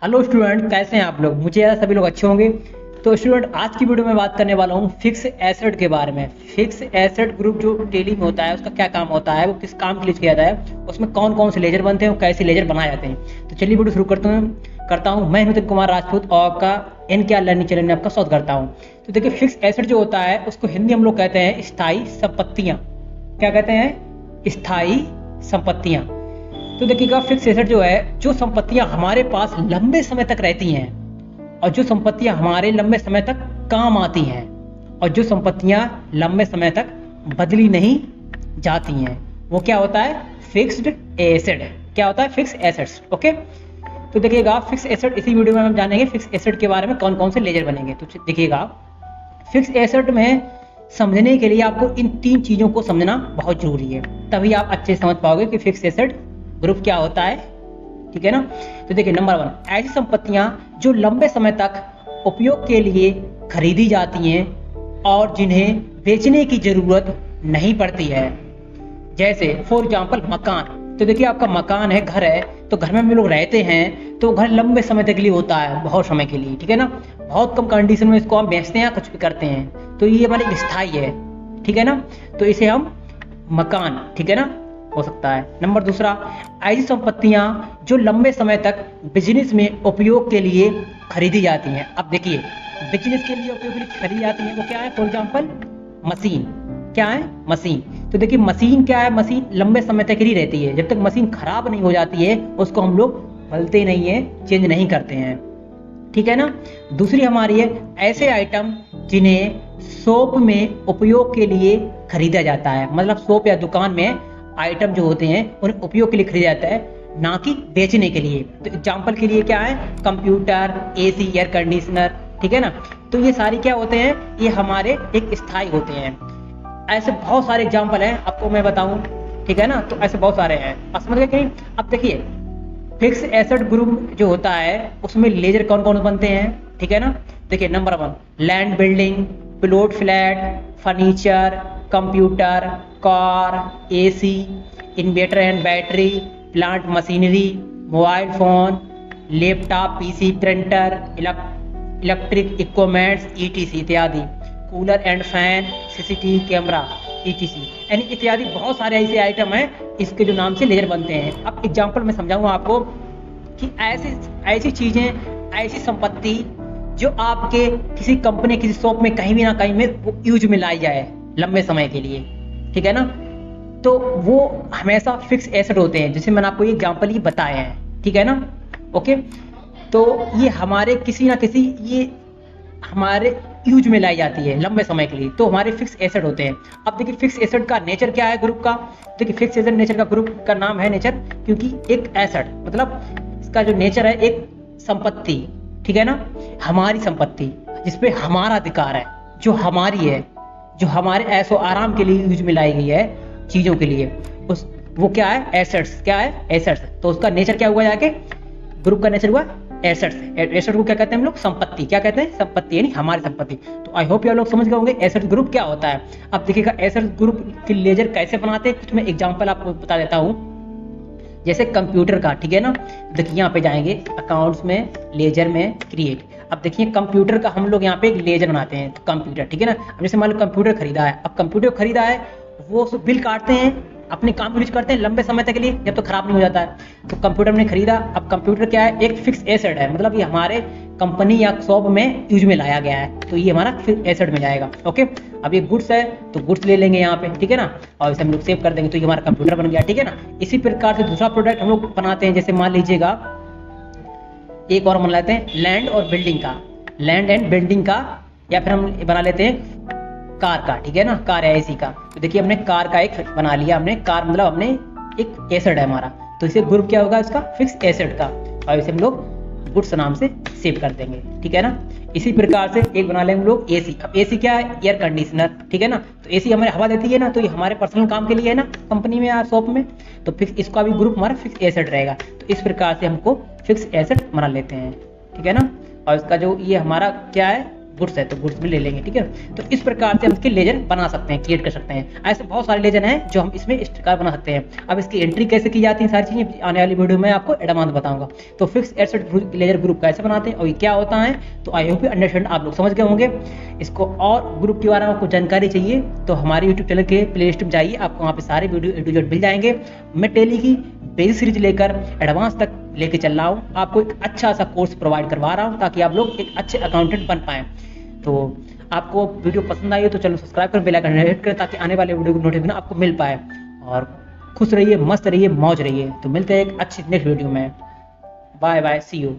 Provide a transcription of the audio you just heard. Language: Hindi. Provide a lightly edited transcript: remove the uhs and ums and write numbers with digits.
हेलो स्टूडेंट, कैसे हैं आप लोग। मुझे यार सभी लोग अच्छे होंगे। तो स्टूडेंट, आज की वीडियो में बात करने वाला हूँ फिक्स एसेट के बारे में। फिक्स एसेट ग्रुप जो टेली में होता है उसका क्या काम होता है, वो किस काम के लिए किया जाता है, उसमें कौन कौन से लेजर बनते हैं और कैसे लेजर बनाए जाते हैं। तो चलिए वीडियो शुरू करता हूँ। मैं नितिन कुमार राजपूत और का एन के लर्निंग चैनल में आपका स्वागत करता हूँ। तो देखिए, फिक्स एसेट जो होता है उसको हिंदी हम लोग कहते हैं स्थायी संपत्तियाँ। क्या कहते हैं? स्थायी संपत्तियाँ। तो देखिएगा, फिक्स एसेट जो है, जो संपत्तियां हमारे पास लंबे समय तक रहती हैं और जो संपत्तियां हमारे लंबे समय तक काम आती हैं और जो संपत्तियां लंबे समय तक बदली नहीं जाती हैं, वो क्या होता है? Fixed asset. क्या होता है? Fix assets. ओके। तो देखिएगा, फिक्स एसेट, इसी वीडियो में हम जानेंगे फिक्स एसेट के बारे में, कौन कौन से लेजर बनेंगे। तो देखिएगा, फिक्स एसेट में समझने के लिए आपको इन तीन चीजों को समझना बहुत जरूरी है, तभी आप अच्छे से समझ पाओगे कि फिक्स एसेट ग्रुप क्या होता है। ठीक है ना। तो देखिए, नंबर 1, ऐसी संपत्तियां जो लंबे समय तक उपयोग के लिए खरीदी जाती हैं और जिन्हें बेचने की जरूरत नहीं पड़ती है। जैसे फॉर एग्जांपल मकान। तो देखिए, आपका मकान है, घर है, तो घर में हम लोग रहते हैं तो घर लंबे समय तक के लिए होता है, बहुत समय के लिए। ठीक है ना। बहुत कम कंडीशन में इसको हम बेचते हैं, कुछ भी करते हैं, तो ये हमारे स्थायी है। ठीक है ना। तो इसे हम मकान, ठीक है ना, हो सकता है। नंबर 2, ऐसी संपत्तियां जो लंबे समय तक बिजनेस में उपयोग के लिए खरीदी जाती हैं। अब देखिए, बिजनेस के लिए उपयोग के लिए खरीदी जाती है, वो क्या है? For example machine. क्या है? मशीन। तो देखिए, मशीन क्या है? मशीन लंबे समय तक ही रहती है, जब तक मशीन खराब नहीं हो जाती है उसको हम लोग बदलते नहीं है, चेंज नहीं करते हैं। ठीक है ना। दूसरी हमारी है ऐसे आइटम जिन्हें शॉप में उपयोग के लिए खरीदा जाता है। मतलब शॉप या दुकान में आइटम जो होते हैं उन्हें उपयोग के लिए खरीदा जाता है, ना कि बेचने के लिए। तो एग्जांपल के लिए क्या है? Computer, AC, air conditioner. ठीक है ना। तो ये सारी क्या होते हैं? ये हमारे एक स्थायी होते हैं। ऐसे बहुत सारे एग्जांपल हैं, आपको मैं बताऊं। ठीक है ना। तो ऐसे बहुत सारे हैं, आप समझ गए कहीं। अब देखिए, फिक्स एसेट ग्रुप जो होता है उसमें लेजर कौन कौन बनते हैं। ठीक है ना। देखिए, number 1, land building, plot flat, furniture, computer, car, AC, inverter and battery, plant machinery, mobile phone, laptop, PC, printer, electric equipments, ETC इत्यादि, cooler and fan, CCTV camera, ETC, यानी इत्यादि बहुत सारे ऐसे आइटम हैं इसके जो नाम से लेजर बनते हैं। अब एग्जांपल में समझाऊंगा आपको कि ऐसी चीजें, ऐसी संपत्ति जो आपके किसी कंपनी, किसी शॉप में कहीं भी ना कहीं में वो यूज में लाई जाए लंबे समय के लिए। ठीक है ना। तो वो हमेशा फिक्स एसेट होते हैं, जैसे मैंने आपको ये एग्जांपल ही बताए हैं। ठीक है ना। ओके। तो ये हमारे किसी ना किसी, ये हमारे यूज में लाई जाती है लंबे समय के लिए, तो हमारे फिक्स एसेट होते हैं। अब देखिए, फिक्स एसेट का नेचर क्या है ग्रुप का। देखिए, फिक्स एसेट नेचर का, ग्रुप का नाम है नेचर, क्योंकि एक एसेट मतलब इसका जो नेचर है, एक संपत्ति। ठीक है ना। हमारी संपत्ति जिसपे हमारा अधिकार है, जो हमारी है, जो हमारे ऐशो आराम के लिए यूज में लाई गई है, चीजों के लिए, उस वो क्या है? एसेट्स। क्या है? एसेट्स। तो उसका नेचर क्या हुआ जाके? ग्रुप का नेचर हुआ एसेट्स। एसेट को क्या कहते हैं हम लोग? संपत्ति। क्या कहते हैं? संपत्ति, यानी हमारी संपत्ति। तो आई होप आप लोग समझ गए होंगे एसेट ग्रुप क्या होता है। अब देखिएगा, एसेट ग्रुप के लेजर कैसे बनाते हैं, कुछ मैं एग्जांपल आपको बता देता हूँ। जैसे कंप्यूटर का। ठीक है ना। देखिए, यहाँ पे जाएंगे अकाउंट्स में, लेजर में, क्रिएट। अब देखिए, कंप्यूटर का हम लोग यहाँ पे एक लेजर बनाते हैं, कंप्यूटर। ठीक है ना। अब जैसे मान लो कंप्यूटर खरीदा है, अब कंप्यूटर खरीदा है, वो बिल काटते हैं, अपने काम यूज करते हैं लंबे समय तक के लिए, जब तो खराब नहीं हो जाता है। तो कंप्यूटर ने खरीदा। अब कंप्यूटर क्या है? एक फिक्स एसेट है, मतलब ये हमारे कंपनी या शॉप में यूज में लाया गया है, तो ये हमारा फिक्स एसेट में जाएगा। ओके। अब ये गुड्स है तो गुड्स ले लेंगे यहाँ पे। ठीक है ना। और इसे हम लोग सेव कर देंगे, तो ये हमारा कंप्यूटर बन गया। ठीक है ना। इसी प्रकार से दूसरा प्रोडक्ट हम लोग बनाते हैं, जैसे मान लीजिएगा एक और बना लेते हैं लैंड और बिल्डिंग का, लैंड एंड बिल्डिंग का, या फिर हम बना लेते हैं कार का। ठीक है ना। कार है इसी का। तो देखिए, हमने कार का एक बना लिया, हमने कार मतलब हमने एक एसेट है हमारा, तो इसे ग्रुप क्या होगा? इसका फिक्स एसेट का, और इसे हम लोग गुड्स नाम से सेव कर देंगे। ठीक है ना। इसी प्रकार से एक बना लेंगे हम लोग एसी। अब एसी क्या है? Air conditioner. ठीक है ना। तो एसी हमारे हवा देती है ना, तो ये हमारे पर्सनल काम के लिए है ना, कंपनी में या शॉप में, तो फिक्स इसका भी ग्रुप हमारा फिक्स एसेट रहेगा। तो इस प्रकार से हमको फिक्स एसेट बना लेते हैं। ठीक है ना। और इसका जो ये हमारा क्या है? गुड्स है तो गुड्स में ले लेंगे, ठीक है। तो इस प्रकार से हम इसके लेजर बना सकते हैं, क्रिएट कर सकते हैं। ऐसे बहुत सारे लेजर हैं जो हम इसमें स्टिकर बना सकते हैं। अब इसकी एंट्री कैसे की जाती है, सारी चीज़ें आने वाली वीडियो में आपको एडवांस बताऊंगा। तो फिक्स एसेट लेजर ग्रुप कैसे बनाते हैं और ये क्या होता है, तो आई होप अंडरस्टैंड आप लोग समझ गए होंगे इसको। और ग्रुप के बारे में आपको जानकारी चाहिए तो हमारे यूट्यूब चैनल के प्ले लिस्ट में जाइए, आपको वहाँ पे सारे वीडियो ए टू जेड मिल जाएंगे। मैं टेली की बेसिक सीरीज लेकर एडवांस तक लेके चल रहा हूँ, आपको एक अच्छा सा कोर्स प्रोवाइड करवा रहा हूँ ताकि आप लोग एक अच्छे अकाउंटेंट बन पाएँ। तो आपको वीडियो पसंद आई हो तो चलो सब्सक्राइब कर बेल आइकन हिट करें ताकि आने वाले वीडियो की नोटिफिकेशन आपको मिल पाए। और खुश रहिए, मस्त रहिए, मौज रहिए। तो मिलते हैं एक अच्छी नेक्स्ट वीडियो में। Bye bye, see you.